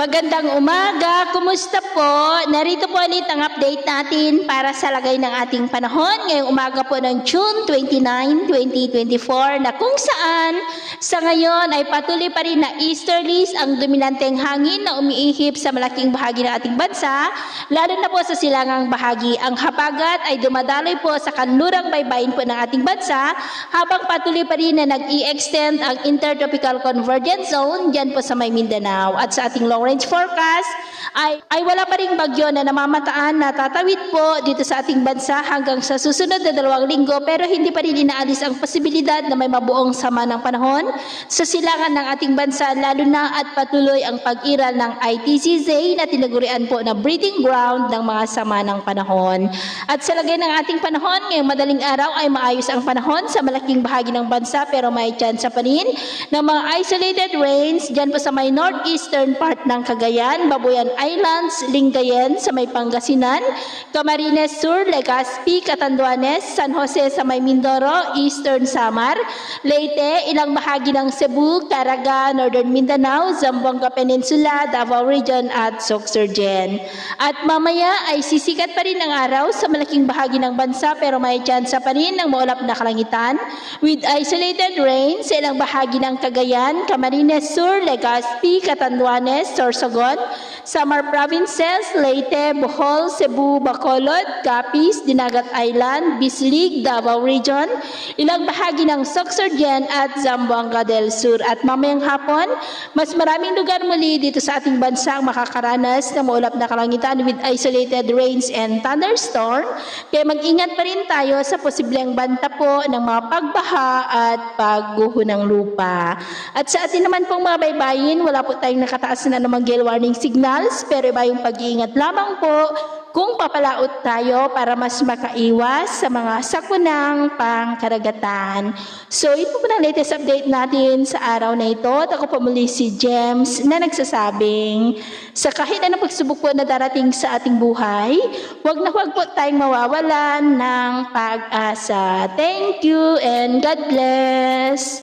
Magandang umaga, kumusta po? Narito po ulit ang update natin para sa lagay ng ating panahon ngayong umaga po ng June 29, 2024 na kung saan sa ngayon ay patuloy pa rin na easterlies ang dominanteng hangin na umiihip sa malaking bahagi ng ating bansa, lalo na po sa silangang bahagi. Ang habagat ay dumadaloy po sa kanlurang baybayin po ng ating bansa habang patuloy pa rin na nag-i-extend ang intertropical convergence zone dyan po sa may Mindanao. At sa ating long-range forecast ay wala pa ring bagyo na namamataan na tatawid po dito sa ating bansa hanggang sa susunod na 2 linggo, pero hindi pa rin inaalis ang posibilidad na may mabuong sama ng panahon sa silangan ng ating bansa, lalo na at patuloy ang pag-iral ng ITCZ na tinagurian po na breeding ground ng mga sama ng panahon. At sa lagay ng ating panahon ngayong madaling araw ay maayos ang panahon sa malaking bahagi ng bansa, pero may tsansa pa rin ng mga isolated rains dyan po sa may northeastern part ng Cagayan, Babuyan Islands, Lingayen sa may Pangasinan, Camarines Sur, Legazpi, Catanduanes, San Jose sa may Mindoro, Eastern Samar, Leyte, ilang bahagi ng Cebu, Caraga, Northern Mindanao, Zamboanga Peninsula, Davao Region at Sorsogon. At mamaya ay sisikat pa rin ang araw sa malaking bahagi ng bansa, pero may tsansa pa rin ng maulap na kalangitan with isolated rain sa ilang bahagi ng Cagayan, Camarines Sur, Legazpi, Catanduanes, Sorsogon, Samar Provinces, Leyte, Bohol, Cebu, Bacolod, Capiz, Dinagat Island, Bislig, Davao Region, ilang bahagi ng Sorsogon at Zamboanga del Sur. At mamayang hapon, mas maraming lugar muli dito sa ating bansa ang makakaranas ng maulap na kalangitan with isolated rains and thunderstorm. Kaya mag-ingat pa rin tayo sa posibleng banta po ng mga pagbaha at pagguho ng lupa. At sa atin naman pong mga baybayin, wala po tayong nakataas na namang gale warning signals, pero iba yung pag-iingat lamang po kung papalaot tayo para mas makaiwas sa mga sakunang pangkaragatan. So ito po na latest update natin sa araw na ito. At ako po muli si James na nagsasabing sa kahit anong pagsubok po na darating sa ating buhay, huwag po tayong mawawalan ng pag-asa. Thank you and God bless!